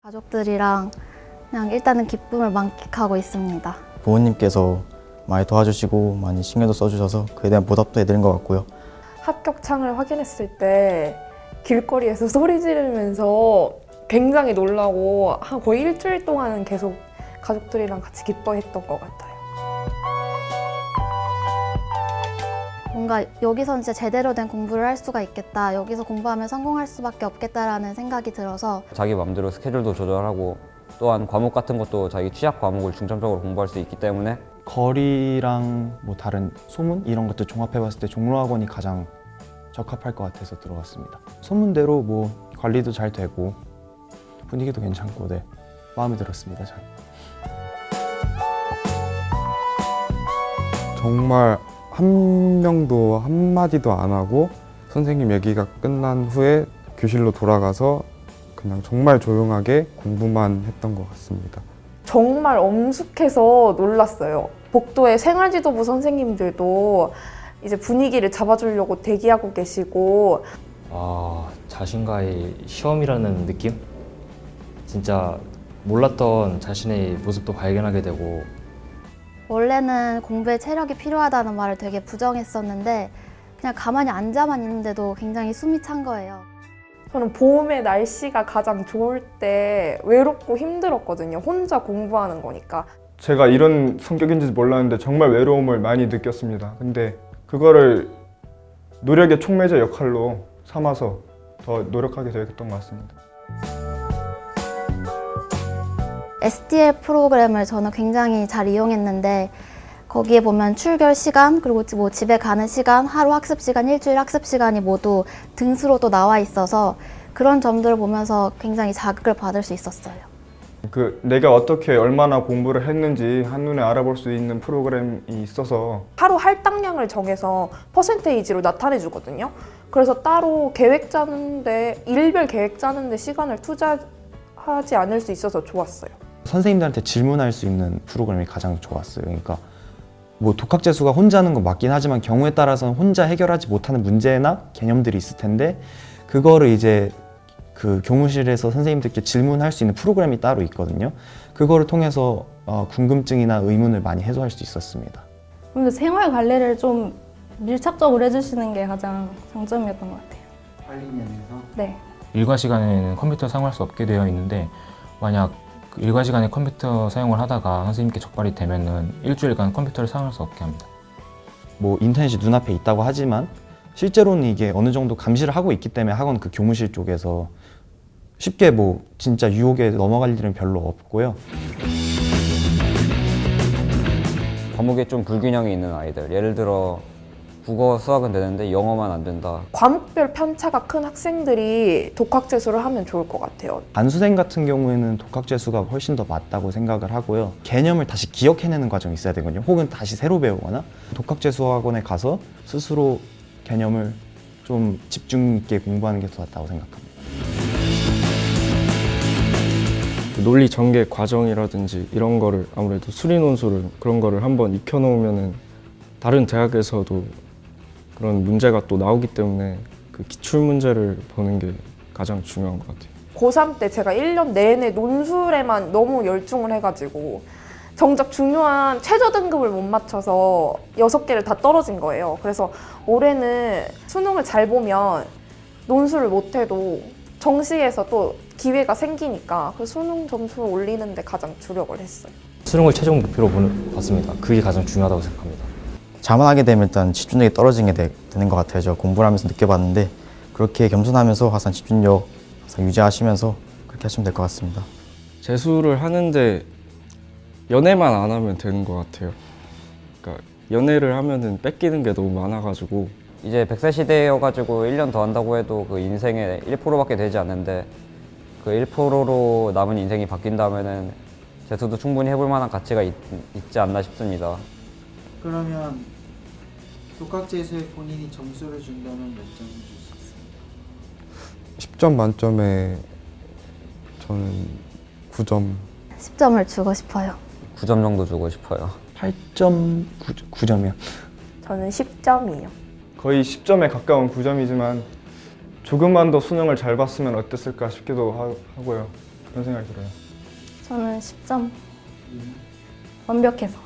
가족들이랑 그냥 일단은 기쁨을 만끽하고 있습니다. 부모님께서 많이 도와주시고 많이 신경도 써주셔서 그에 대한 보답도 해드린 것 같고요. 합격창을 확인했을 때 길거리에서 소리 지르면서 굉장히 놀라고 거의 일주일 동안은 계속 가족들이랑 같이 기뻐했던 것 같아요. 뭔가 여기서는 진짜 제대로 된 공부를 할 수가 있겠다. 여기서 공부하면 성공할 수밖에 없겠다라는 생각이 들어서 자기 마음대로 스케줄도 조절하고 또한 과목 같은 것도 자기 취약 과목을 중점적으로 공부할 수 있기 때문에 거리랑 뭐 다른 소문 이런 것들 종합해봤을 때 종로학원이 가장 적합할 것 같아서 들어갔습니다. 소문대로 뭐 관리도 잘 되고 분위기도 괜찮고 네 마음에 들었습니다. 잘. 정말 한 명도 한마디도 안 하고 선생님 얘기가 끝난 후에 교실로 돌아가서 그냥 정말 조용하게 공부만 했던 것 같습니다. 정말 엄숙해서 놀랐어요. 복도의 생활지도부 선생님들도 이제 분위기를 잡아주려고 대기하고 계시고 자신과의 시험이라는 느낌? 진짜 몰랐던 자신의 모습도 발견하게 되고 원래는 공부에 체력이 필요하다는 말을 되게 부정했었는데 그냥 가만히 앉아만 있는데도 굉장히 숨이 찬 거예요. 저는 봄에 날씨가 가장 좋을 때 외롭고 힘들었거든요. 혼자 공부하는 거니까. 제가 이런 성격인지 몰랐는데 정말 외로움을 많이 느꼈습니다. 근데 그거를 노력의 촉매제 역할로 삼아서 더 노력하게 되었던 것 같습니다. STL 프로그램을 저는 굉장히 잘 이용했는데 거기에 보면 출결 시간, 그리고 뭐 집에 가는 시간, 하루 학습 시간, 일주일 학습 시간이 모두 등수로 또 나와 있어서 그런 점들을 보면서 굉장히 자극을 받을 수 있었어요. 내가 어떻게 얼마나 공부를 했는지 한눈에 알아볼 수 있는 프로그램이 있어서 하루 할당량을 정해서 퍼센테이지로 나타내 주거든요. 그래서 따로 계획 짜는데, 일별 계획 짜는데 시간을 투자하지 않을 수 있어서 좋았어요. 선생님들한테 질문할 수 있는 프로그램이 가장 좋았어요. 그러니까 뭐 독학재수가 혼자 하는 건 맞긴 하지만 경우에 따라서는 혼자 해결하지 못하는 문제나 개념들이 있을 텐데 그거를 이제 그 교무실에서 선생님들께 질문할 수 있는 프로그램이 따로 있거든요. 그거를 통해서 궁금증이나 의문을 많이 해소할 수 있었습니다. 근데 생활 관리를 좀 밀착적으로 해주시는 게 가장 장점이었던 것 같아요. 관리 면에서? 네. 일과 시간에는 컴퓨터 사용할 수 없게 되어 있는데 만약 일과 시간에 컴퓨터 사용을 하다가 선생님께 적발이 되면은 일주일간 컴퓨터를 사용할 수 없게 합니다. 뭐 인터넷이 눈앞에 있다고 하지만 실제로는 이게 어느 정도 감시를 하고 있기 때문에 학원 그 교무실 쪽에서 쉽게 뭐 진짜 유혹에 넘어갈 일은 별로 없고요. 과목에 좀 불균형이 있는 아이들, 예를 들어 국어, 수학은 되는데 영어만 안 된다. 과목별 편차가 큰 학생들이 독학재수를 하면 좋을 것 같아요. 반수생 같은 경우에는 독학재수가 훨씬 더 맞다고 생각을 하고요. 개념을 다시 기억해내는 과정이 있어야 되거든요. 혹은 다시 새로 배우거나 독학재수 학원에 가서 스스로 개념을 좀 집중 있게 공부하는 게 더 낫다고 생각합니다. 논리 전개 과정이라든지 이런 거를 아무래도 수리 논술을 그런 거를 한번 익혀놓으면은 다른 대학에서도 그런 문제가 또 나오기 때문에 그 기출 문제를 보는 게 가장 중요한 것 같아요. 고3 때 제가 1년 내내 논술에만 너무 열중을 해가지고 정작 중요한 최저 등급을 못 맞춰서 6개를 다 떨어진 거예요. 그래서 올해는 수능을 잘 보면 논술을 못해도 정시에서 또 기회가 생기니까 그 수능 점수를 올리는 데 가장 주력을 했어요. 수능을 최종 목표로 봤습니다. 그게 가장 중요하다고 생각합니다. 자만하게 되면 일단 집중력이 떨어지게 되는 것 같아요. 제가 공부를 하면서 느껴봤는데 그렇게 겸손하면서 항상 집중력 항상 유지하시면서 그렇게 하시면 될 것 같습니다. 재수를 하는데 연애만 안 하면 되는 것 같아요. 그러니까 연애를 하면은 뺏기는 게 너무 많아가지고 이제 100세 시대여가지고 1년 더 한다고 해도 그 인생의 1%밖에 되지 않는데 그 1%로 남은 인생이 바뀐다면은 재수도 충분히 해볼 만한 가치가 있지 않나 싶습니다. 그러면 독학재수에 본인이 점수를 준다면 몇 점을 줄 수 있습니까? 10점 만점에 저는 9점. 10점을 주고 싶어요. 9점 정도 주고 싶어요. 8.9점이요. 저는 10점이요. 거의 10점에 가까운 9점이지만 조금만 더 수능을 잘 봤으면 어땠을까 싶기도 하고요. 그런 생각이 들어요. 저는 10점. 완벽해서.